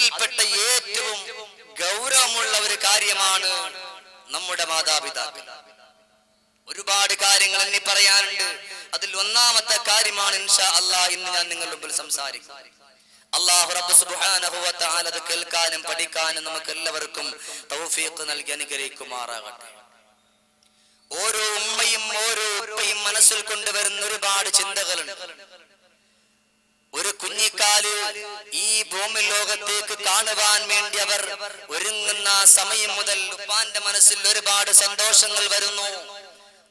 അതിൽപ്പെട്ട ഏറ്റവും ഗൗരവമുള്ള ഒരു കാര്യമാണ് നമ്മുടെ മാതാപിതാക്കൾ. ഒരുപാട് കാര്യങ്ങൾ എന്നെ പറയാനുണ്ട്. അതിൽ ഒന്നാമത്തെ കാര്യമാണ് ഇൻഷാ അല്ലാഹ് ഇന്ന് ഞാൻ നിങ്ങളുടെ മുമ്പിൽ സംസാരിക്കും. അല്ലാഹു റബ്ബ് സുബ്ഹാനഹു വ തആല അത് കേൾക്കാനും പഠിക്കാനും നമുക്ക് എല്ലാവർക്കും തൗഫീഖ് നൽകി അനുഗ്രഹിക്കുമാറാകട്ടെ. ഓരോ ഉമ്മയും ഓരോ ഉപ്പയും മനസ്സിൽ കൊണ്ടുവരുന്ന ഒരുപാട് ചിന്തകളുണ്ട്. ഒരു കുഞ്ഞിക്കാല് ഈ ഭൂമി ലോകത്തേക്ക് കാണുവാൻ വേണ്ടി അവർ ഒരുങ്ങുന്ന സമയം മുതൽ ഉപ്പാന്റെ മനസ്സിൽ ഒരുപാട് സന്തോഷങ്ങൾ വരുന്നു,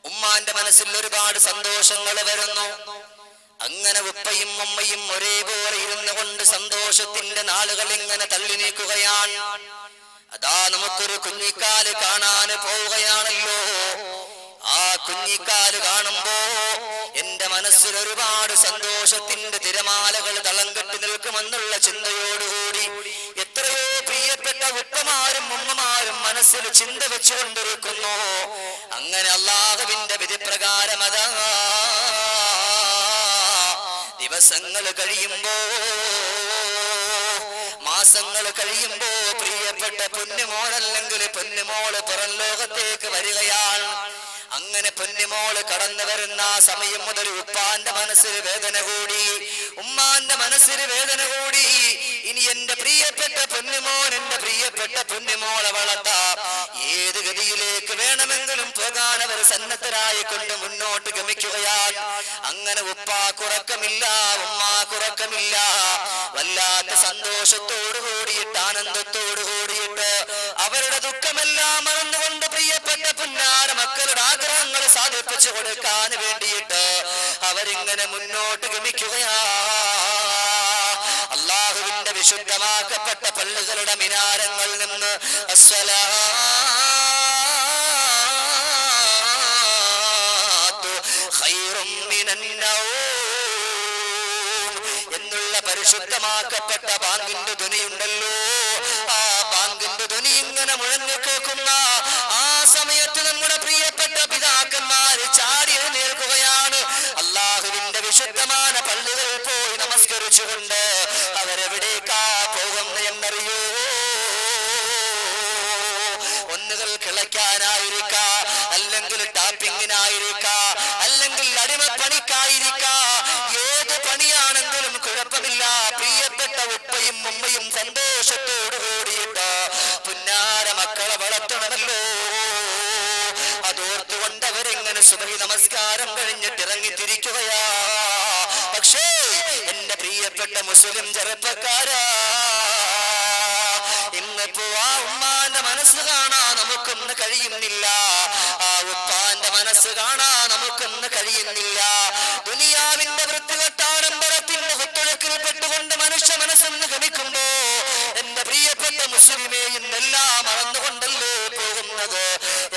ഉമ്മാന്റെ മനസ്സിൽ ഒരുപാട് സന്തോഷങ്ങൾ വരുന്നു. അങ്ങനെ ഉപ്പയും ഉമ്മയും ഒരേപോലെ ഇരുന്നു കൊണ്ട് സന്തോഷത്തിന്റെ നാളുകൾ ഇങ്ങനെ തള്ളി നീക്കുകയാണ്. അതാ നമുക്കൊരു കുഞ്ഞിക്കാല് കാണാൻ പോവുകയാണല്ലോ. ആ കുഞ്ഞിക്കാല് കാണുമ്പോ എന്റെ മനസ്സിൽ ഒരുപാട് സന്തോഷത്തിന്റെ തിരമാലകൾ തളം കെട്ടി നിൽക്കുമെന്നുള്ള ചിന്തയോടുകൂടി എത്രയോ പ്രിയപ്പെട്ട ഉപ്പമാരും ഉമ്മമാരും മനസ്സിൽ ചിന്ത വെച്ചുകൊണ്ടിരിക്കുന്നു. അങ്ങനെ അല്ലാഹുവിന്റെ വിധിപ്രകാരം അതാ ദിവസങ്ങൾ കഴിയുമ്പോ, മാസങ്ങൾ കഴിയുമ്പോ പ്രിയപ്പെട്ട പൊന്നുമോളല്ലെങ്കിൽ പൊന്നുമോള് പുറം ലോകത്തേക്ക് വരികയാണ്. അങ്ങനെ പൊന്നുമോള് കടന്നു വരുന്ന സമയം മുതൽ ഉപ്പാന്റെ മനസ്സിൽ വേദന കൂടി, ഉമ്മാന്റെ മനസ്സിൽ വേദന കൂടി. ഇനി എന്റെ പ്രിയപ്പെട്ട പൊന്നുമോൻ, എന്റെ പ്രിയപ്പെട്ട പൊന്നുമോളെ വളർത്താം, ഏത് ഗതിയിലേക്ക് വേണമെങ്കിലും പോകാൻ അവർ സന്നദ്ധരായിക്കൊണ്ട് മുന്നോട്ട് ഗമിക്കുകയാണ്. അങ്ങനെ ഉപ്പാക്കുറക്കമില്ല, ഉമ്മാക്കുറക്കമില്ല. വല്ലാത്ത സന്തോഷത്തോടു കൂടിയിട്ട്, ആനന്ദത്തോടു കൂടിയിട്ട് അവരുടെ ദുഃഖമെല്ലാം മറന്നുകൊണ്ട് പ്രിയപ്പെട്ട പുന്നാര മക്കളുടെ ആഗ്രഹങ്ങൾ സാധിപ്പിച്ചു കൊടുക്കാൻ വേണ്ടിയിട്ട് അവരിങ്ങനെ മുന്നോട്ട് ഗമിക്കുകയാ. അല്ലാഹുവിന്റെ വിശുദ്ധമാക്കപ്പെട്ട പള്ളികളുടെ മിനാരങ്ങളിൽ നിന്ന് അസ്സലാത്തു ഖൈറും മിനൻ നൗം എന്നുള്ള പരിശുദ്ധമാക്കപ്പെട്ട ബാങ്കിന്റെ ധ്വനിയുണ്ടല്ലോ. ആ ബാങ്കിന്റെ ധ്വനി ഇങ്ങനെ മുഴങ്ങി കേൾക്കുന്ന ആ സമയത്ത് നമ്മുടെ പ്രിയപ്പെട്ട പിതാക്കന്മാര് ചാടി എഴുന്നേൽക്കുകയാണ്. അല്ലാഹുവിന്റെ വിശുദ്ധമായ പള്ളികളിൽ പോയി നമസ്കരിച്ചുകൊണ്ട് അവരെവിടേക്കാ പോകുന്ന എന്നറിയോ? ഒന്നുകൾ കിളയ്ക്കാനായിരിക്കാ, അല്ലെങ്കിൽ ടാപ്പിങ്ങിനായിരിക്കാ, അല്ലെങ്കിൽ അടിമപ്പണിക്കായിരിക്കാ. ഏത് പണിയാണെങ്കിലും കുഴപ്പമില്ല. പ്രിയപ്പെട്ട ഉപ്പയും ഉമ്മയും സന്തോഷത്തോടു കൂടിയിട്ട് പുന്നാര മക്കളെ വളർത്തണമല്ലോ. അതോർത്തുകൊണ്ട് അവരെങ്ങനെ സുബഹി നമസ്കാരം കഴിഞ്ഞിട്ട് ഇറങ്ങിത്തിരിക്കുകയാ. പക്ഷേ എന്റെ പ്രിയപ്പെട്ട മുസ്ലിം ചെറുപ്പക്കാരാ, ഇന്നിപ്പോ ആ ഉമ്മാന്റെ മനസ്സ് കാണാൻ നമുക്കൊന്ന് കഴിയുന്നില്ല, ആ ഉപ്പാന്റെ മനസ്സ് കാണാൻ നമുക്കൊന്ന് കഴിയുന്നില്ല. ദുനിയാവിന്റെ വൃത്തികെട്ടാഡംബരത്തിന്റെ കുത്തൊഴുക്കിൽ പെട്ടുകൊണ്ട് മനുഷ്യ മനസ്സെന്ന് ഗമിക്കുമ്പോ എന്റെ പ്രിയപ്പെട്ട മുസ്ലിമേ ഇന്നെല്ലാം മറന്നുകൊണ്ടല്ലേ പോകുന്നത്.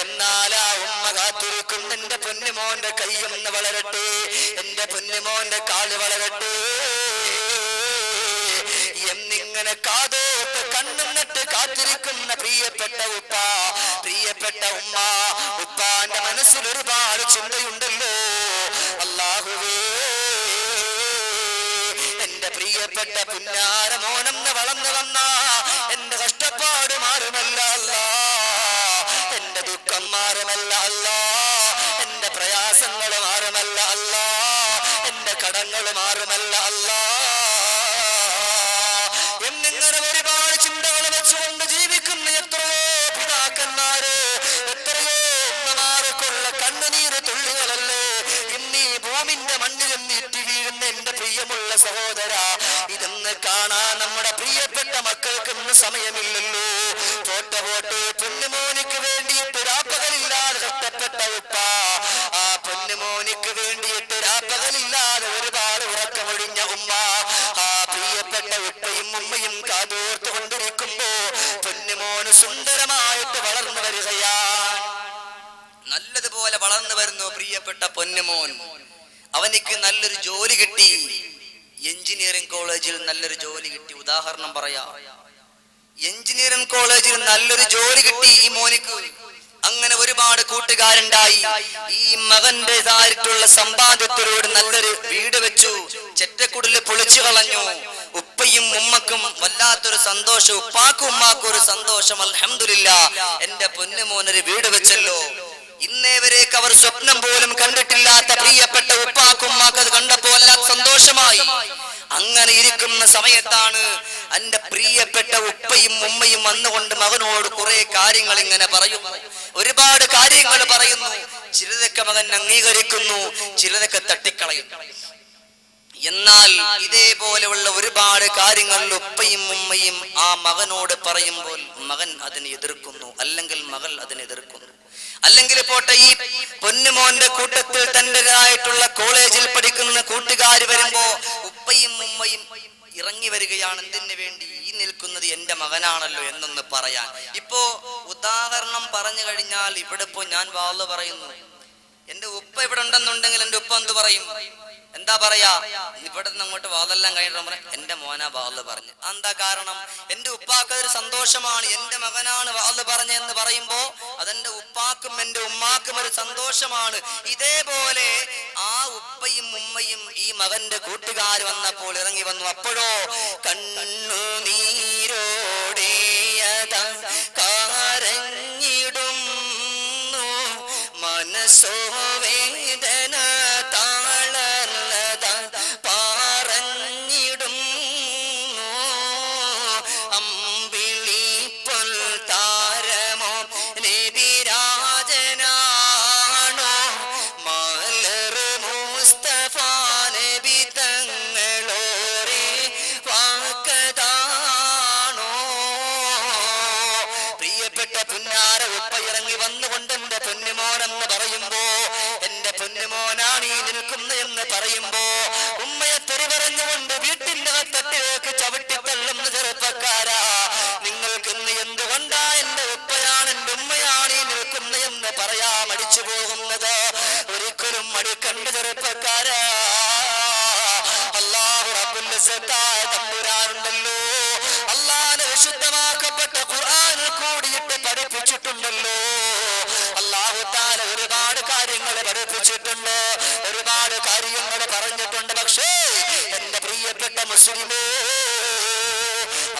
എന്നാൽ ആ ഉമ്മ കാത്തിരിക്കും, എന്റെ പൊന്നുമോന്റെ കൈയൊന്ന് വളരട്ടെ, എന്റെ പൊന്നുമോന്റെ കാല് വളരട്ടെ എന്നിങ്ങനെ കാതോട്ട് കണ്ണുന്നിട്ട് കാത്തിരിക്കുന്ന പ്രിയപ്പെട്ട ഉപ്പ, പ്രിയപ്പെട്ട ഉമ്മ. ഉപ്പാന്റെ മനസ്സിൽ ഒരുപാട് ചിന്തയുണ്ടല്ലോ. അല്ലാഹുവേ, എന്റെ പ്രിയപ്പെട്ട പുന്നാര മോനെന്ന് വളർന്നു വന്ന എന്റെ കഷ്ടപ്പാട് മാറുമല്ല അല്ലാ, എന്റെ ദുഃഖം മാറുമല്ല അല്ലാ, എന്റെ പ്രയാസങ്ങൾ മാറുമല്ല അല്ലാ, എന്റെ കടങ്ങൾ മാറുമല്ല അല്ലാ എന്നിങ്ങനെ ഒരുപാട് ചിന്തകൾ വെച്ചുകൊണ്ട് ജീവിക്കുന്ന എത്രയോ പിതാക്കന്മാര്, എത്രയോ ഉമ്മമാർക്കുള്ള കണ്ണുനീര് തുള്ളികളല്ലേ ഇന്നീ ഭൂമിന്റെ മണ്ണിൽ നീട്ടി വീഴുന്ന എന്റെ പ്രിയമുള്ള സഹോദര. ഇതെന്ന് കാണാൻ നമ്മുടെ പ്രിയപ്പെട്ട മക്കൾക്ക് ഇന്ന് സമയമില്ലല്ലോ. പോട്ടെ പൊന്നുമോനിക്ക് വേണ്ടിയിട്ട് രാപ്പകലില്ലാതെ കഷ്ടപ്പെട്ട ഉപ്പ, ആ പൊന്നുമോനിക്ക് വേണ്ടിയിട്ട് രാപ്പകലില്ലാതെ ഒരുപാട് ഉറക്കമൊഴിഞ്ഞ ഉമ്മ, ആ പ്രിയപ്പെട്ട ഉപ്പയും ഉമ്മയും കാതോർത്ത് കൊണ്ടിരിക്കുമ്പോ പൊന്നുമോന് സുന്ദരമായിട്ട് വളർന്നു വരികയാണ്. നല്ലതുപോലെ വളർന്നു വരുന്നു പ്രിയപ്പെട്ട പൊന്നുമോൻ. അവനിക്ക് നല്ലൊരു ജോലി കിട്ടി, എഞ്ചിനീയറിംഗ് കോളേജിൽ നല്ലൊരു ജോലി കിട്ടി. ഉദാഹരണം പറയാം, എഞ്ചിനീയറിംഗ് കോളേജിൽ നല്ലൊരു ജോലി കിട്ടി ഈ മോനിക്ക്. അങ്ങനെ ഒരുപാട് കൂട്ടുകാരുണ്ടായി. ഈ മകന്റേതായിട്ടുള്ള സമ്പാദ്യത്തിലൂടെ നല്ലൊരു വീട് വെച്ചു, ചെറ്റക്കുടില് പൊളിച്ചു കളഞ്ഞു. ഉപ്പയും ഉമ്മക്കും വല്ലാത്തൊരു സന്തോഷം, ഉപ്പാക്കും ഉമ്മാക്കും ഒരു സന്തോഷം. അൽഹംദുലില്ലാഹ്, എന്റെ പൊന്നുമോനൊരു വീട് വെച്ചല്ലോ. ഇന്നേവരേക്ക് അവർ സ്വപ്നം പോലും കണ്ടിട്ടില്ലാത്ത പ്രിയപ്പെട്ട ഉപ്പാക്കും ഉമ്മാക്കും അത് കണ്ടപ്പോൾ വല്ലാത്ത സന്തോഷമായി. അങ്ങനെ ഇരിക്കുന്ന സമയത്താണ് എന്റെ പ്രിയപ്പെട്ട ഉപ്പയും ഉമ്മയും വന്നുകൊണ്ട് മകനോട് കുറെ കാര്യങ്ങൾ ഇങ്ങനെ പറയുന്നു, ഒരുപാട് കാര്യങ്ങൾ പറയുന്നു. ചിലതൊക്കെ മകൻ അംഗീകരിക്കുന്നു, ചിലതൊക്കെ തട്ടിക്കളയുന്നു. എന്നാൽ ഇതേപോലെയുള്ള ഒരുപാട് കാര്യങ്ങൾ ഉപ്പയും ഉമ്മയും ആ മകനോട് പറയുമ്പോൾ മകൻ അതിനെ എതിർക്കുന്നു, അല്ലെങ്കിൽ മകൾ അതിനെ എതിർക്കുന്നു. അല്ലെങ്കിൽ പോട്ടെ, ഈ പൊന്നുമോന്റെ കൂട്ടത്തിൽ തന്റേതായിട്ടുള്ള കോളേജിൽ പഠിക്കുന്ന കൂട്ടുകാർ വരുമ്പോ ഉപ്പയും ഉമ്മയും ഇറങ്ങി വരികയാണ്. എന്തിനു വേണ്ടി? ഈ നിൽക്കുന്നത് എന്റെ മകനാണല്ലോ എന്നൊന്ന് പറയാൻ. ഇപ്പോ ഉദാഹരണം പറഞ്ഞു കഴിഞ്ഞാൽ, ഇവിടെ ഇപ്പോ ഞാൻ വാള് പറയുന്നു, എന്റെ ഉപ്പ ഇവിടെ ഉണ്ടെന്നുണ്ടെങ്കിൽ എന്റെ ഉപ്പ എന്ത് പറയും? എന്താ പറയാ? ഇവിടെ നിന്ന് അങ്ങോട്ട് വാളെല്ലാം കഴിഞ്ഞിട്ട് എന്റെ മോനാ വാള് പറഞ്ഞു. എന്താ കാരണം? എന്റെ ഉപ്പാക്ക് അതൊരു സന്തോഷമാണ്, എന്റെ മകനാണ് വാള് പറഞ്ഞെന്ന് പറയുമ്പോ അതെന്റെ ഉപ്പാക്കും എന്റെ ഉമ്മാക്കും ഒരു സന്തോഷമാണ്. ഇതേപോലെ ആ ഉപ്പയും ഉമ്മയും ഈ മകന്റെ കൂട്ടുകാർ വന്നപ്പോൾ ഇറങ്ങി വന്നു. അപ്പോഴോ കണ്ണുനീരോടെ കരഞ്ഞിടും മനസ്സോ വേദന താളർന്നത പറഞ്ഞിടും അമ്പിളി പൊൽ താരമോ നബിരാജനാണോ മലർ മുസ്തഫ നബി തങ്ങളോരെ വാക്കതാണോ? പ്രിയപ്പെട്ട പുന്നാര ഉപ്പ ഇറങ്ങി വന്നുകൊണ്ട് എന്റെ പൊന്നുമോനെന്ന് പറയുമ്പോ, എന്റെ പൊന്നുമോനാണ് ഈ നിൽക്കുന്ന എന്ന് പറയുമ്പോ ഉമ്മയെ തെറി പറഞ്ഞുകൊണ്ട് വീട്ടിന്റെ തട്ടിലേക്ക് ചവിട്ടിത്തള്ളുന്ന ചെറുപ്പക്കാരാ, നിങ്ങൾക്ക് ഇന്ന് എന്തുകൊണ്ടാ എന്റെ ഉപ്പയാണ് എന്റെ ഉമ്മയാണ് ഈ നിൽക്കുന്ന എന്ന് പറയാ മടിച്ചു പോകുന്നത്? ഒരിക്കലും മടിക്കണ്ട ചെറുപ്പക്കാരാ. അല്ലാഹു റബ്ബുൽ ഇസ്സത്തായ തമ്പുരാനുണ്ടല്ലോ, അല്ലാഹുവിന്റെ വിശുദ്ധമാക്കപ്പെട്ട ഖുർആനിൽ കൂടിയിട്ട് പഠിപ്പിച്ചിട്ടുണ്ടല്ലോ. അല്ലാഹു തആല ഒരുപാട് കാര്യങ്ങൾ പഠിപ്പിച്ചിട്ടുണ്ട്, ഒരുപാട് കാര്യങ്ങൾ പറഞ്ഞിട്ടുണ്ട്. പക്ഷേ എന്റെ പ്രിയപ്പെട്ട മുസ്ലിമേ,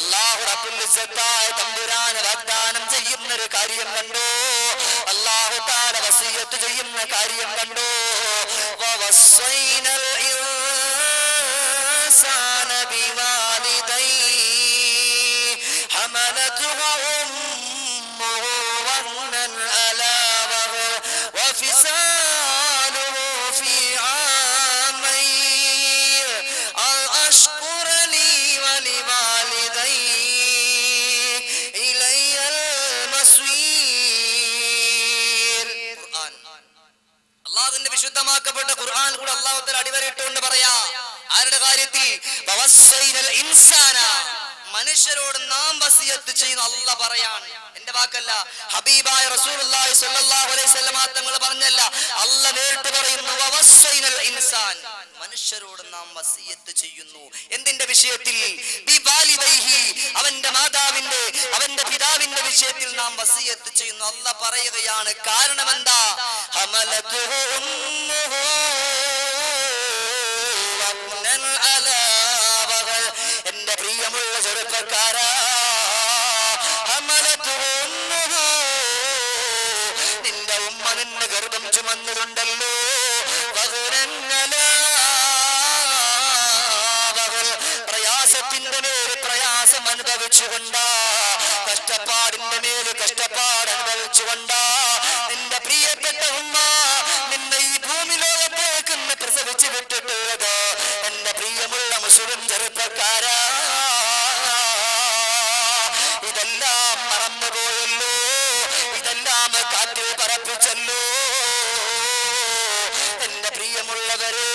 അല്ലാഹു റബ്ബുൽ ഇസ്സത്തായ തമ്പുരാൻ വാഗ്ദാനം ചെയ്യുന്ന ഒരു കാര്യം കണ്ടോ? അല്ലാഹു തആല വസിയത്ത് ചെയ്യുന്ന കാര്യം കണ്ടോ? വവസ്സൈനൽ ഇൻസാന ബിവാലിദൈഹി ഹമലതുഹു ഉമ്മുഹു വഹ്നൻ അലാ വഹൻ വഫിസാലുഹു ഫീ ആമൈൻ അൻ അശ്കുറ ലീ വലിവാലിദൈഹി ഇലയ്യൽ മസ്വീർ. ഖുർആൻ, അല്ലാഹുവിന്റെ വിശുദ്ധമാക്കപ്പെട്ട ഖുർആൻ കൂടെ അല്ലാഹു തആല അടിവരയിട്ടുകൊണ്ട് പറയാ, ആരുടെ കാര്യത്തിൽ? വവസ്സൈനൽ ഇൻസാന, മനുഷ്യരോട് നാം വസിയത്ത് ചെയ്യുന്ന അല്ലാഹ് പറയാണ്. എന്റെ വാക്കല്ല, ഹബീബായ റസൂലുള്ളാഹി സ്വല്ലല്ലാഹു അലൈഹി വസല്ലം തങ്ങൾ പറഞ്ഞല്ല, അല്ലാഹ് നേരിട്ട് പറയുന്നു വവസ്സൈനൽ ഇൻസാൻ, മനുഷ്യരോട് നാം വസിയത്ത് ചെയ്യുന്നു. എന്തിന്റെ വിഷയത്തിൽ? ബിവാലിദൈഹി, അവന്റെ മാതാവിന്റെ അവന്റെ പിതാവിന്റെ വിഷയത്തിൽ നാം വസിയത്ത് ചെയ്യുന്നു. അല്ലാഹ് പറയുകയാണ്, കാരണം എന്താ? ഹമലതുഹു ഉമ്മുഹു വഹ്നൻ അലാ വഹൻ. എന്റെ പ്രിയമുള്ള ചെറുപ്പക്കാരാ, ഹമലതുഹു ഉമ്മുഹു, നിന്റെ ഉമ്മ നിന്നെ ഗർഭം ചുമന്നിട്ടുണ്ടല്ലോ. വഹ്നൻ അലാ വഹൻ, പ്രയാസത്തിന്റെ മേൽ പ്രയാസം അനുഭവിച്ചുകൊണ്ടാ, കഷ്ടപ്പാടിന്റെ മേൽ കഷ്ടപ്പാട് അനുഭവിച്ചുകൊണ്ടാ നിന്റെ പ്രിയപ്പെട്ട ഉമ്മ നിന്നെ ഈ ഭൂമി ലോകത്തേക്ക് പ്രസവിച്ചു വിട്ടിട്ടുള്ളത്. എന്റെ പ്രിയമുള്ള മുസ്ലിം ചെറുപ്പക്കാരാ, ഇതെല്ലാം മറന്നുപോയല്ലോ, ഇതെല്ലാം കാറ്റിൽ പറപ്പിച്ചല്ലോ. എന്റെ പ്രിയമുള്ളവരെ,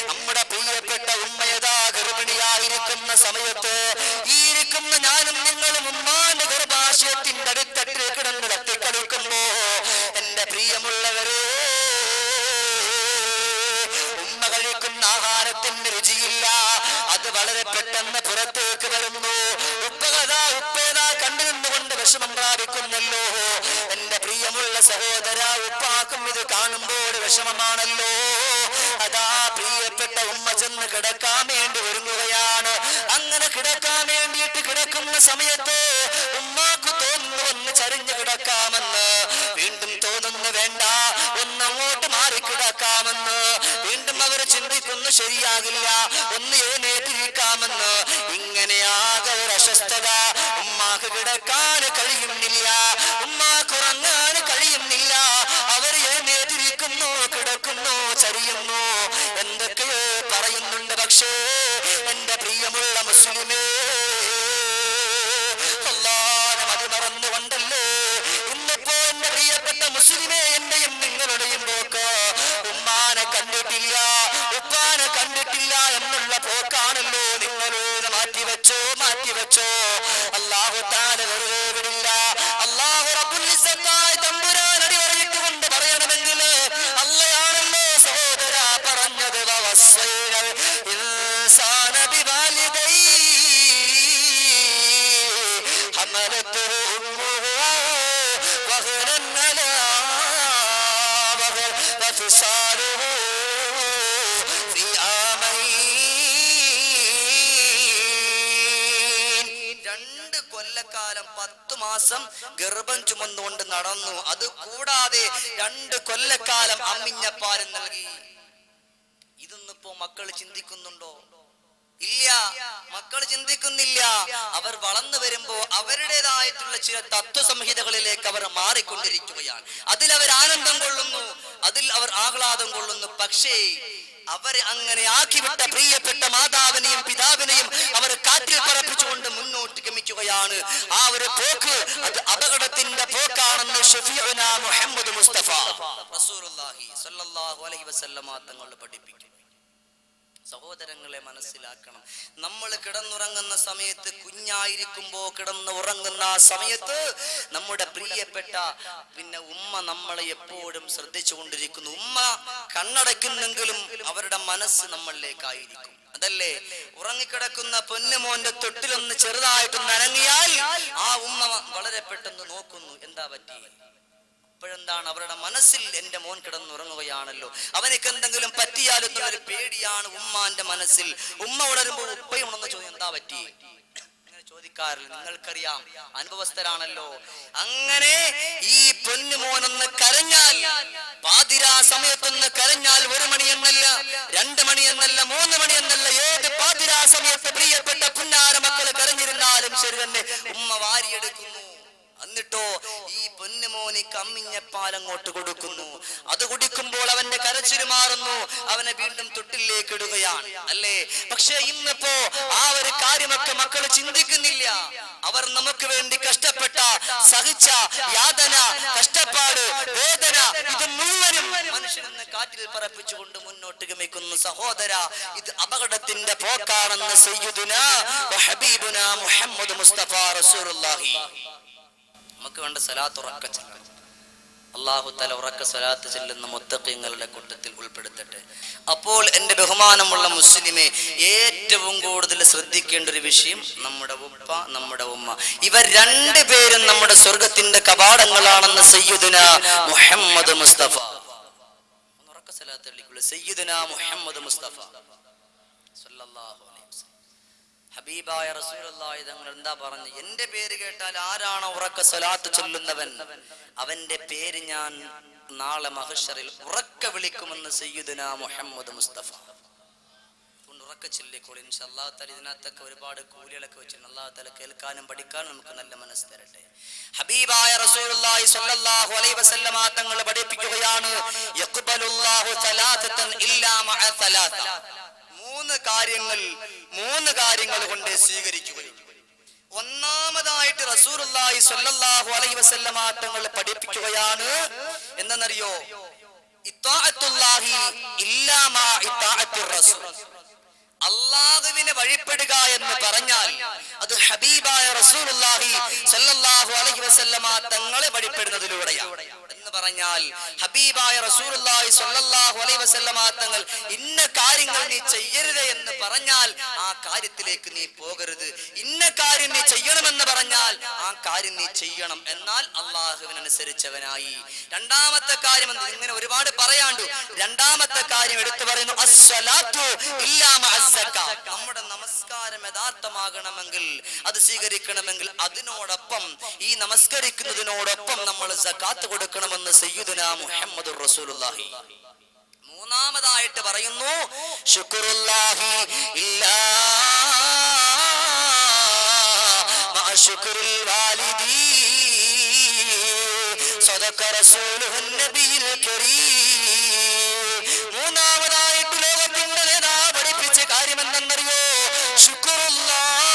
നമ്മുടെ പ്രിയപ്പെട്ട ഉമ്മയതാ ഗർഭിണിയായിരിക്കുന്ന സമയത്ത് ഈ ഇരിക്കുന്ന ഞാനും നിങ്ങളും ഉമ്മാന്റെ ഗർഭാശയത്തിന്റെ അടുത്തട്ടിൽ കിടന്ന് തട്ടിക്കളിക്കുമ്പോ, എന്റെ പ്രിയമുള്ളവരെ, ഉമ്മ കഴിക്കുന്ന ആഹാരത്തിന് രുചിയില്ല, അത് വളരെ പെട്ടെന്ന് പുറത്തേക്ക് വരുന്നു. ഉപ്പേതാ കണ്ടു നിന്നുകൊണ്ട് വിഷമം പ്രാപിക്കുന്നല്ലോ. എന്റെ പ്രിയമുള്ള സഹോദര, ഉപ്പാക്കും ഇത് കാണുമ്പോൾ വിഷമമാണല്ലോ. അതാ പ്രിയപ്പെട്ട ഉമ്മ ചെന്ന് കിടക്കാൻ വേണ്ടി ഒരുങ്ങുകയാണ്. അങ്ങനെ കിടക്കാൻ വേണ്ടിയിട്ട് കിടക്കുന്ന സമയത്ത് ഉമ്മാക്ക് തോന്നുന്നു ഒന്ന് ചരിഞ്ഞു കിടക്കാമെന്ന്, വീണ്ടും തോന്നുന്നു വേണ്ട ഒന്നങ്ങോട്ട് മാറി കിടക്കാമെന്ന്, വീണ്ടും അവർ ചിന്തിക്കുന്നു ശരിയാകില്ല ഒന്ന് എഴുന്നേറ്റിരിക്കാമെന്ന്. ഇങ്ങനെയാകെ ഒരു അസ്വസ്ഥത. ഉമ്മാക്ക് കിടക്കാൻ കഴിയുന്നില്ല, ഉമ്മാക്ക് ഉറങ്ങാൻ കഴിയുന്നില്ല. അവർ എഴുന്നേറ്റിരിക്കുന്നു, കിടക്കുന്നു, ചരിയുന്നു, എന്തൊക്കെയോ പറയുന്നുണ്ട്. പക്ഷേ എന്റെ പ്രിയമുള്ള മുസ്ലിമേ, അല്ലാഹുവിനെ മതിമറന്നുകൊണ്ടല്ലേ ഇന്നിപ്പോ എന്റെ പ്രിയപ്പെട്ട മുസ്ലിമേ എന്റെയും നിങ്ങളുടെയും പോക്ക് ഉമ്മാനെ കണ്ടിട്ടില്ല, ഉപ്പാനെ കണ്ടിട്ടില്ല എന്നുള്ള പോക്കാണല്ലോ നിങ്ങളോട് മാറ്റിവെച്ചോ. അല്ലാഹു തആല വെറുതെ വിടില്ല. അല്ലാഹു റബ്ബുൽ ഇസ്സത്തായ തമ്പുരാൻ അടിവരയിട്ടുകൊണ്ട് പറയണമെങ്കിൽ അല്ലാഹയാണല്ലോ സഹോദര പറഞ്ഞത്, വവസ്സൈനൽ ഇൻസാന ബിവാലിദൈഹി ഹമലത്തുഹു ഉമ്മുഹു വഹനൻ അലാ വഹൻ വഫിസാലുഹു ഫീ ആമൈൻ. 2 കൊല്ലക്കാലം 10 മാസം ഗർഭം ചുമന്നുകൊണ്ട് നടന്നു. അത് കൂടാതെ 2 കൊല്ലക്കാലം അമ്മിഞ്ഞപ്പാലും നൽകി. ഇതൊന്നിപ്പോ മക്കൾ ചിന്തിക്കുന്നുണ്ടോ? ഇല്ല, മക്കൾ ചിന്തിക്കുന്നില്ല. അവർ വളർന്നു വരുമ്പോ അവരുടേതായിട്ടുള്ള ചില തത്വസംഹിതകളിലേക്ക് അവർ മാറിക്കൊണ്ടിരിക്കുകയാണ്. അതിൽ അവർ ആനന്ദം കൊള്ളുന്നു, അതിൽ അവർ ആഹ്ലാദം കൊള്ളുന്നു. പക്ഷേ അവരെ അങ്ങനെ ആക്കിവിട്ട പ്രിയപ്പെട്ട മാതാവിനെയും പിതാവിനെയും അവർ കാറ്റിൽ പറപ്പിച്ചുകൊണ്ട് മുന്നോട്ട് ഗമിക്കുകയാണ്. ആ ഒരു പോക്ക് അത് അപകടത്തിന്റെ പോക്കാണെന്ന് ഷഫീഉനാ മുഹമ്മദ് മുസ്തഫ റസൂലുള്ളാഹി സ്വല്ലല്ലാഹു അലൈഹി വസല്ലമ തങ്ങൾ പഠിപ്പിക്കുന്നു. സഹോദരങ്ങളെ മനസ്സിലാക്കണം, നമ്മൾ കിടന്നുറങ്ങുന്ന സമയത്ത്, കുഞ്ഞായിരിക്കുമ്പോ കിടന്ന് ഉറങ്ങുന്ന ആ സമയത്ത് നമ്മുടെ പ്രിയപ്പെട്ട ഉമ്മ നമ്മളെ എപ്പോഴും ശ്രദ്ധിച്ചുകൊണ്ടിരിക്കുന്നു. ഉമ്മ കണ്ണടയ്ക്കുന്നെങ്കിലും അവരുടെ മനസ്സ് നമ്മളിലേക്കായിരിക്കും. അതല്ലേ, ഉറങ്ങിക്കിടക്കുന്ന പൊന്നുമോന്റെ തൊട്ടിലൊന്ന് ചെറുതായിട്ടൊന്ന് അനങ്ങിയാൽ ആ ഉമ്മ വളരെ പെട്ടെന്ന് നോക്കുന്നു, എന്താ പറ്റി? അപ്പോഴെന്താണ് അവരുടെ മനസ്സിൽ എന്റെ മോൻ കിടന്നുറങ്ങുകയാണല്ലോ, അവനക്ക് എന്തെങ്കിലും പറ്റിയാലെന്നുള്ളൊരു പേടിയാണ് ഉമ്മാന്റെ മനസ്സിൽ. ഉമ്മ ഉണരുമ്പോ ഉപ്പയുണ്ടെന്ന് ചോദിക്കും, എന്താ പറ്റി? അങ്ങനെ ചോദിക്കാറില്ല, നിങ്ങൾക്കറിയാം, അനുഭവസ്ഥരാണല്ലോ. അങ്ങനെ ഈ പൊന്നുമോനൊന്ന് കരഞ്ഞാൽ, പാതിരാ സമയത്തൊന്ന് കരഞ്ഞാൽ 1 മണി എന്നല്ല, 2 മണി എന്നല്ല, 3 മണി എന്നല്ല, ഏത് പാതിരാ സമയത്ത് പ്രിയപ്പെട്ട പുന്നാര മക്കൾ കരഞ്ഞിരുന്നാലും ശരി തന്നെ ഉമ്മ വാരിയെടുക്കുന്നു. എന്നിട്ടോ ഈ പൊന്നുമോനി കമ്മിഞ്ഞപ്പാൽ അങ്ങോട്ട് കൊടുക്കുന്നു. അത് കുടിക്കുമ്പോൾ അവന്റെ കരച്ചിൽ മാറുന്നു, അവനെ വീണ്ടും തൊട്ടിലേക്ക് ഇടുകയാണ്, അല്ലേ? പക്ഷേ ഇന്നിപ്പോ ആ ഒരു കാര്യമൊക്കെ മക്കൾ ചിന്തിക്കുന്നില്ല. അവർ നമുക്ക് വേണ്ടി കഷ്ടപ്പെട്ട, സഹിച്ച യാതന, കഷ്ടപ്പാട്, വേദന, ഇത് മുഴുവനും മനുഷ്യനെന്ന് കാറ്റിൽ പറപ്പിച്ചുകൊണ്ട് മുന്നോട്ട് ഗമിക്കുന്നു. സഹോദര, ഇത് അപകടത്തിന്റെ പോക്കാണെന്ന് സയ്യിദുനാ വഹബീബുനാ മുഹമ്മദ് മുസ്തഫ റസൂലുള്ളാഹി. നമുക്ക് വേണ്ട സലാത്ത് ഉറക്ക ചെല്ലണം. അല്ലാഹു തആല ഉറക്ക സലാത്ത് ചെല്ലുന്ന മുത്തഖീങ്ങളുടെ കൂട്ടത്തിൽ ഉൾപ്പെടുത്തട്ടെ. അപ്പോൾ എൻ്റെ ബഹുമാനമുള്ള മുസ്ലിമെ, ഏറ്റവും കൂടുതൽ ശ്രദ്ധിക്കേണ്ട ഒരു വിഷയം നമ്മുടെ ഉപ്പ, നമ്മുടെ ഉമ്മ, ഇവർ 2 പേരും നമ്മുടെ സ്വർഗത്തിന്റെ കവാടങ്ങളാണെന്ന് സയ്യിദുനാ മുഹമ്മദ് മുസ്തഫ. ഉറക്ക സലാത്ത് ചൊല്ലിക്കോളൂ, സയ്യിദുനാ മുഹമ്മദ് മുസ്തഫ സ്വല്ലല്ലാഹു അലൈഹി വസല്ലം. ഹബീബായ റസൂലുള്ളാഹി തങ്ങൾ എന്താ പറഞ്ഞു? എന്റെ പേര് കേട്ടാൽ ആരാണ് ഉറക്ക സ്വലാത്ത് ചൊല്ലുന്നവൻ, അവന്റെ പേര് ഞാൻ നാളെ മഹ്ശറിൽ ഉറക്ക വിളിക്കുമെന്ന് സയ്യിദുനാ മുഹമ്മദ് മുസ്തഫ. ഉറക്ക ചൊല്ലിക്കോളൂ ഇൻഷാ അല്ലാഹു തആല. ഇതിനകത്തൊക്കെ ഒരുപാട് കൂലികളൊക്കെ വെച്ചിട്ടുണ്ട്. അല്ലാഹു തആല കേൾക്കാനും പഠിക്കാനും നമുക്ക് നല്ല മനസ്സ് തരട്ടെ. ഹബീബായ റസൂലുള്ളാഹി സ്വല്ലല്ലാഹു അലൈഹി വസല്ലമ തങ്ങൾ പഠിപ്പിക്കുകയാണ്, യഖ്ബലുല്ലാഹു സലാത്തൻ ഇല്ലാ മഅ സലാത്ത. 3 കാര്യങ്ങൾ കൊണ്ട് സ്വീകരിക്കുകയുള്ളൂ. ഒന്നാമതായിട്ട് റസൂലുള്ളാഹി സ്വല്ലല്ലാഹു അലൈഹി വസല്ലമ തങ്ങൾ പഠിപ്പിക്കുകയാണ്, എന്തെന്നറിയോ? ഇത്താഅത്തുല്ലാഹി ഇല്ലാ മാ ഇത്താഅത്തുർ റസൂൽ. അല്ലാഹുവിനെ വഴിപ്പെടുക എന്ന് പറഞ്ഞാൽ അത് ഹബീബായ റസൂലുള്ളാഹി സ്വല്ലല്ലാഹു അലൈഹി വസല്ലമ തങ്ങളെ വഴിപ്പെടുന്നതിലൂടെയാണ് എന്ന് പറഞ്ഞാൽ ഹബീബായ റസൂലുള്ളാഹി സ്വല്ലല്ലാഹു അലൈഹി വസല്ലമ തങ്ങൾ ഇന്ന കാര്യങ്ങൾ നീ ചെയ്യരുത് എന്ന് പറഞ്ഞാൽ ആ കാര്യത്തിലേക്ക് നീ പോകരുത്, ഇന്ന കാര്യം നീ ചെയ്യണമെന്ന് പറഞ്ഞാൽ ആ കാര്യം നീ ചെയ്യണം. എന്നാൽ അള്ളാഹുവിനനുസരിച്ചവനായി. രണ്ടാമത്തെ കാര്യം ഇങ്ങനെ ഒരുപാട് പറയാണ്ട്, രണ്ടാമത്തെ കാര്യം എടുത്തു പറയുന്നു അസ്സലാത്തു ഇല്ലാ മഅസ്സക്കാ. നമ്മുടെ നമസ്കാരം യഥാർത്ഥമാകണമെങ്കിൽ, അത് സ്വീകരിക്കണമെങ്കിൽ അതിനോടൊപ്പം, ഈ നമസ്കരിക്കുന്നതിനോടൊപ്പം നമ്മൾ സകാത്ത് കൊടുക്കണമെന്ന് സയ്യിദുനാ മുഹമ്മദുർ റസൂലുള്ളാഹി. മൂന്നാമതായിട്ട് പറയുന്നു ശുക്റുല്ലാഹി ഇല്ലാ മഅ ശുക്രിൽ വാലിദീ സദഖ റസൂലുഹു നബിയിൽ കരീം. മൂന്നാമതായിട്ട് ലോകത്തിന്റെ നേതാവ് പഠിപ്പിച്ച കാര്യം എന്തെന്നറിയോ? ശുക്റുല്ലാഹ്,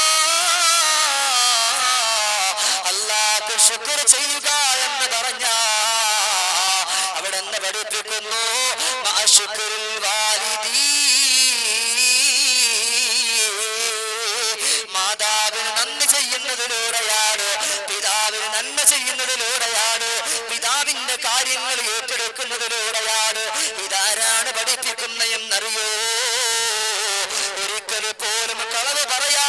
അല്ലാഹുവിന് ശുക്ർ ചെയ്യുക എന്ന് പറഞ്ഞ അവിടെ നിന്ന് പഠിപ്പിക്കുന്നു മഅ ശുക്രിൽ വാലിദീ, മാതാവിന് നന്ദി ചെയ്യുന്നതിലൂടെയാണ്, പിതാവിന് നന്മ ചെയ്യുന്നതിലൂടെയാണ്, പിതാവിന്റെ കാര്യങ്ങൾ ഏറ്റെടുക്കുന്നതിലൂടെയാണ്. ഇതാരാണ് പഠിപ്പിക്കുന്ന എന്നറിയോ? ഒരിക്കൽ പോലും കളവ് പറയാ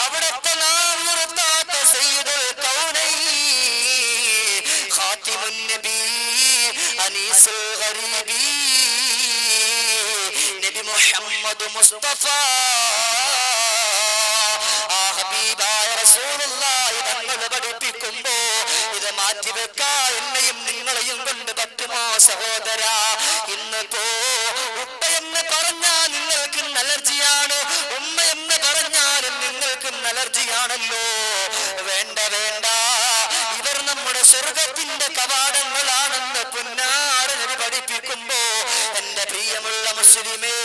അവിടത്തെ നാം നിർത്താത്ത സയ്യിദുൽ കൗനൈൻ ഖാതിമുൻ നബി അനീസുൽ ഗരീബി നബി മുഹമ്മദ് മുസ്തഫ ഹബീബായ റസൂലുള്ളാഹി തങ്ങൾ പഠിപ്പിക്കുമ്പോ ഇത് മാറ്റിവെക്കാ എന്നെയും നിങ്ങളെയും കൊണ്ട് പറ്റുമോ സഹോദര? ഇന്നിപ്പോ ഉപ്പയെന്ന് പറഞ്ഞാൽ നിങ്ങൾക്കും അലർജിയാണ്, ഉമ്മ എന്ന് പറഞ്ഞാലും നിങ്ങൾക്കും അലർജിയാണല്ലോ. വേണ്ട വേണ്ട, ഇവർ നമ്മുടെ സ്വർഗത്തിന്റെ കവാടങ്ങളാണെന്ന് പുന്നാര നബി പഠിപ്പിക്കുമ്പോ എന്റെ പ്രിയമുള്ള മുസ്ലിമേ,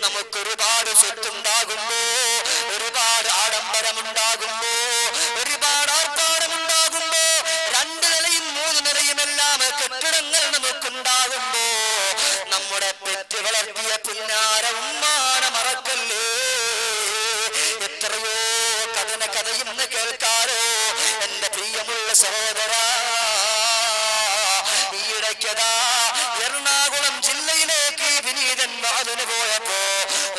നമുക്കൊരുപാട് സ്വത്തുണ്ടാകുമ്പോ, ഒരുപാട് ആഡംബരമുണ്ടാകുമ്പോ, ഒരുപാട് ആർപ്പാടമുണ്ടാകുമ്പോ, 2 നിലയും 3 നിലയും എല്ലാം കെട്ടിടങ്ങൾ നമുക്കുണ്ടാകുമ്പോ നമ്മുടെ പെറ്റ് വളർത്തിയ പുന്നാര ഉമ്മാനെ മറക്കല്ലേ. എത്രയോ കഥയുന്ന് കേൾക്കാറോ എന്റെ പ്രിയമുള്ള സഹോദര. ഈയിടയ്ക്കതാ എറണാകുളം ജില്ലയിലേക്ക് വിനീതൻ വാതിന് പോയപ്പോ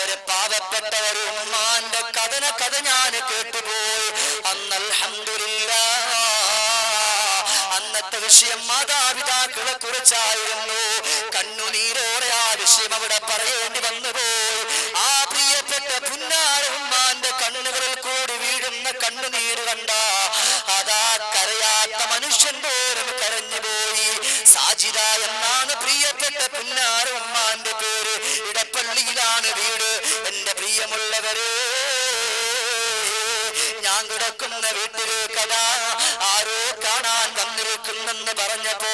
ഒരു പാവപ്പെട്ട ഒരു ഉമ്മാന്റെ കഥ ഞാൻ കേട്ടുപോയി. അന്ന് അൽഹംദുലില്ലാഹ് അന്നത്തെ വിഷയം മാതാപിതാക്കളെ കുറിച്ചായിരുന്നു. കണ്ണുനീരോടെ ആ വിഷയം അവിടെ പറയേണ്ടി വന്നുപോയി. ആ പ്രിയപ്പെട്ട പുന്നാര ഉമ്മാന്റെ കണ്ണുകളിൽ കൂടി വീഴുന്ന കണ്ണുനീര് കണ്ട അതാ കരയാത്ത മനുഷ്യൻ പോലും കരഞ്ഞുപോയി. സാജിദ എന്നാണ് പ്രിയപ്പെട്ട പുന്നാര ഉമ്മാന്റെ പേര്. ഇടപ്പള്ളിയിലാണ് വീട്. എന്റെ പ്രിയമുള്ളവരെ, ഞാൻ കിടക്കുന്ന വീട്ടിലേക്കതാ ആരോ കാണാൻ വന്നിരിക്കുന്നെന്ന് പറഞ്ഞപ്പോ,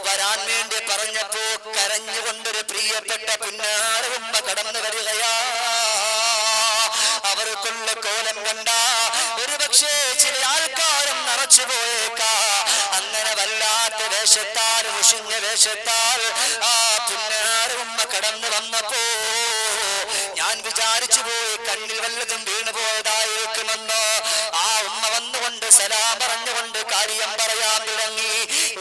വരാൻ വേണ്ടി പറഞ്ഞപ്പോ കരഞ്ഞുകൊണ്ടൊരു പ്രിയപ്പെട്ട പുന്നാര ഉമ്മ കടന്നു വരികയാ. അവർക്കുള്ള കോലം കണ്ട ഒരു പക്ഷേ ചില ആൾക്കാരും നിറച്ചു പോയേക്കാ. അങ്ങനെ വല്ലാത്ത വേഷത്താൽ, മുഷിഞ്ഞ വേഷത്താൽ ആ പുന്നാര ഉമ്മ കടന്നു വന്നപ്പോ ഞാൻ വിചാരിച്ചു പോയി കണ്ണിൽ വല്ലതും വീണു പോയതായിരിക്കുമെന്ന്. ആ ഉമ്മ വന്നുകൊണ്ട് സലാം പറഞ്ഞുകൊണ്ട് കാര്യം പറയാൻ തുടങ്ങി.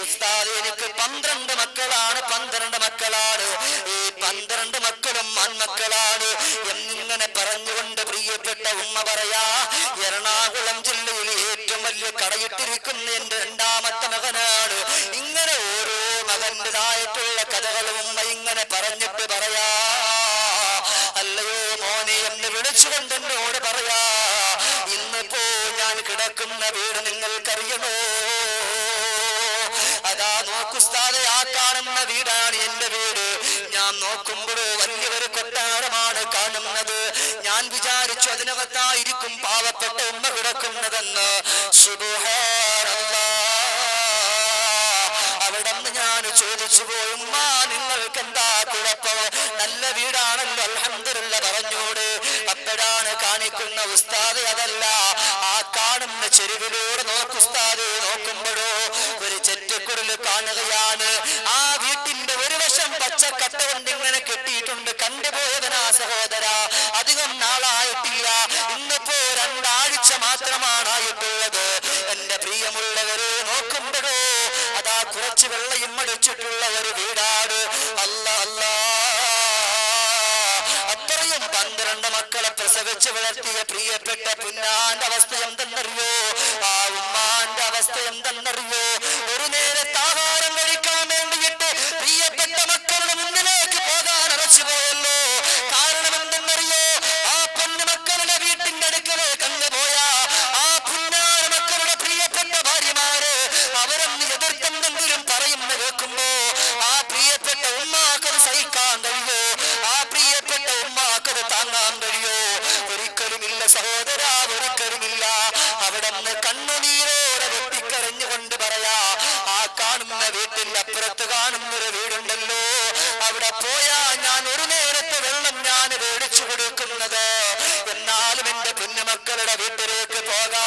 ഉസ്താദ്, എനിക്ക് 12 മക്കളാണ്, 12 മക്കളാണ്, ഈ 12 മക്കളും ആൺമക്കളാണ് എന്നിങ്ങനെ പറഞ്ഞുകൊണ്ട് പ്രിയപ്പെട്ട ഉമ്മ പറയാ, എറണാകുളം ജില്ലയിൽ ഏറ്റവും വലിയ കടയിട്ടിരിക്കുന്ന എന്റെ 2ാമത്തെ മകനാണ്. ഇങ്ങനെ ഓരോ മകന്റേതായിട്ടുള്ള കഥകളും ഉമ്മ ഇങ്ങനെ പറഞ്ഞിട്ട് പറയാ, അല്ലയോ മോനെ എന്ന് വിളിച്ചുകൊണ്ട് എന്നോട് പറയാ, ഇന്നിപ്പോ ഞാൻ കിടക്കുന്ന വീട് നിങ്ങൾക്കറിയണോ? അതാ നോക്കുസ്താദെ, ആ കാണുന്ന വീടാണ് എന്റെ വീട്. ഞാൻ നോക്കുമ്പോഴോ വലിയൊരു കൊട്ടാരമാണ് കാണുന്നത്. ഞാൻ വിചാരിച്ചു അതിനകത്തായിരിക്കും പാവപ്പെട്ട ഉമ്മ കിടക്കുന്നതെന്ന്. സുബ്ഹാനല്ലാഹ്, അവിടെ നിന്ന് ഞാൻ ചോദിച്ചു പോയി, ഉമ്മ നിങ്ങൾക്ക് എന്താ കുഴപ്പം? നല്ല വീടാണല്ലോ, അൽഹംദുലില്ലാഹ് പറഞ്ഞോട്. അപ്പോഴാണ് കാണിക്കുന്ന, ഉസ്താദ് അതല്ല, ആ കാണുന്ന ചെരുവിലൂടെ നോക്കുസ്താദ്. നോക്കുമ്പോഴോ ഒരു ചെറ്റക്കുടൽ കാണുകയാണ്. ആ വീട്ടിന്റെ ഒരു വശം പച്ചക്കട്ട കൊണ്ട് ഇങ്ങനെ കെട്ടിയിട്ടുണ്ട്. കണ്ടുപോയവനാ സഹോദര, അധികം നാളായിട്ടില്ല, ഇന്നിപ്പോ 2 ആഴ്ച മാത്രമാണ് ആയിട്ടുള്ളത്. എന്റെ പ്രിയമുള്ളവരെ, നോക്കുമ്പോഴോ കുറച്ച് വെള്ളയും അടിച്ചിട്ടുള്ള ഒരു വീടാണ്. അല്ലാ അല്ലാ, അത്രയും 12 മക്കളെ പ്രസവിച്ച് വളർത്തിയ പ്രിയപ്പെട്ട പുന്നാന്റെ അവസ്ഥ എന്തെന്നറിയോ? ആ ഉമ്മാന്റെ അവസ്ഥ എന്തെന്നറിയോ? ഒരു നേരത്തെ ആഹാരം കഴിക്കാൻ വേണ്ടിയിട്ട് പ്രിയപ്പെട്ട മക്കളുടെ മുന്നിലേക്ക് പോകാൻ അറച്ചു പോയല്ലോ. കാരണം എന്തെന്നറിയോ? ആ പൊന്നു മക്കളുടെ വീട്ടിന്റെ അടുക്കലേക്ക് അങ്ങ് പോയ ആ പുന്നാര മക്കളുടെ പ്രിയപ്പെട്ട ഭാര്യമാര് അവരൊന്ന് എതിർത്തെന്തെങ്കിലും പറയുന്ന കേൾക്കുമ്പോ ആ പ്രിയപ്പെട്ട ഉമ്മാക്കത് സഹിക്കാൻ കഴിയോ? ആ പ്രിയപ്പെട്ട ഉമ്മാക്കത് താങ്ങാൻ കഴിയോ? ഒരിക്കലുമില്ല സഹോദര, ഒരിക്കലുമില്ല. അവിടെ നിന്ന് കണ്ണുനീരോടെ വെട്ടിക്കരഞ്ഞുകൊണ്ട് പറയാ, ആ കാണുന്ന വീട്ടിൽ അപ്പുറത്ത് കാണുന്നൊരു വീടുണ്ടല്ലോ, അവിടെ പോയാ ഞാൻ ഒരു നേരത്തെ വെള്ളം ഞാൻ മേടിച്ചു കൊടുക്കുന്നത്. എന്നാലും എന്റെ കുഞ്ഞുമക്കളുടെ വീട്ടിലേക്ക് പോകാ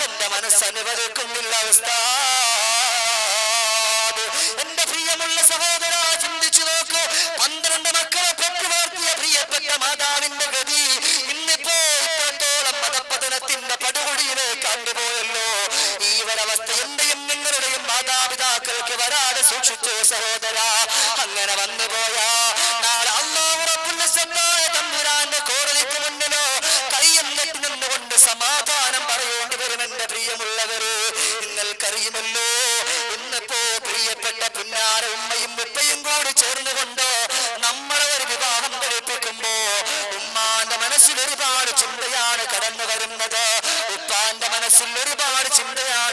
എന്റെ മനസ്സനുവദിക്കുന്നില്ല അവസ്ഥ. എന്റെ പ്രിയമുള്ള സഹോദര, ചിന്തിച്ചു നോക്കൂ. 12 മക്കളെ പെട്ടുവാർത്തിയ പ്രിയപ്പെട്ട മാതാവിന്റെ ഗതി ഇന്നിപ്പോ ഇത്രത്തോളം മതപതനത്തിന്റെ പടുകുടിയിലേക്ക് കണ്ടുപോയല്ലോ. ഈ ഒരവസ്ഥ എന്റെയും നിങ്ങളുടെയും മാതാപിതാക്കൾക്ക് വരാതെ സൂക്ഷിച്ചു സഹോദര. അങ്ങനെ വന്നുപോയാ നാളെ അല്ലാഹു റബ്ബുൽ ഇസ്സത്തായ തമ്പുരാന്റെ കോടതിക്ക് മുന്നിലോ കയ്യും കെട്ടി നിന്നുകൊണ്ട് സമാധാനം പറയേണ്ടി വരും. എന്റെ പ്രിയമുള്ളവര്, നിങ്ങൾക്കറിയുമല്ലോ ഇന്നിപ്പോ പ്രിയപ്പെട്ട പുന്നാര ഉമ്മയും ഉപ്പയും കൂടി ചേർന്നുകൊണ്ട് നമ്മളെ ഒരു വിവാഹം കഴിപ്പിക്കുമ്പോ ഉമ്മാന്റെ മനസ്സിൽ ഒരുപാട് ചിന്തയാണ് കടന്നു വരുന്നത്. ഉപ്പാന്റെ മനസ്സിൽ ഒരുപാട് ചിന്തയാണ്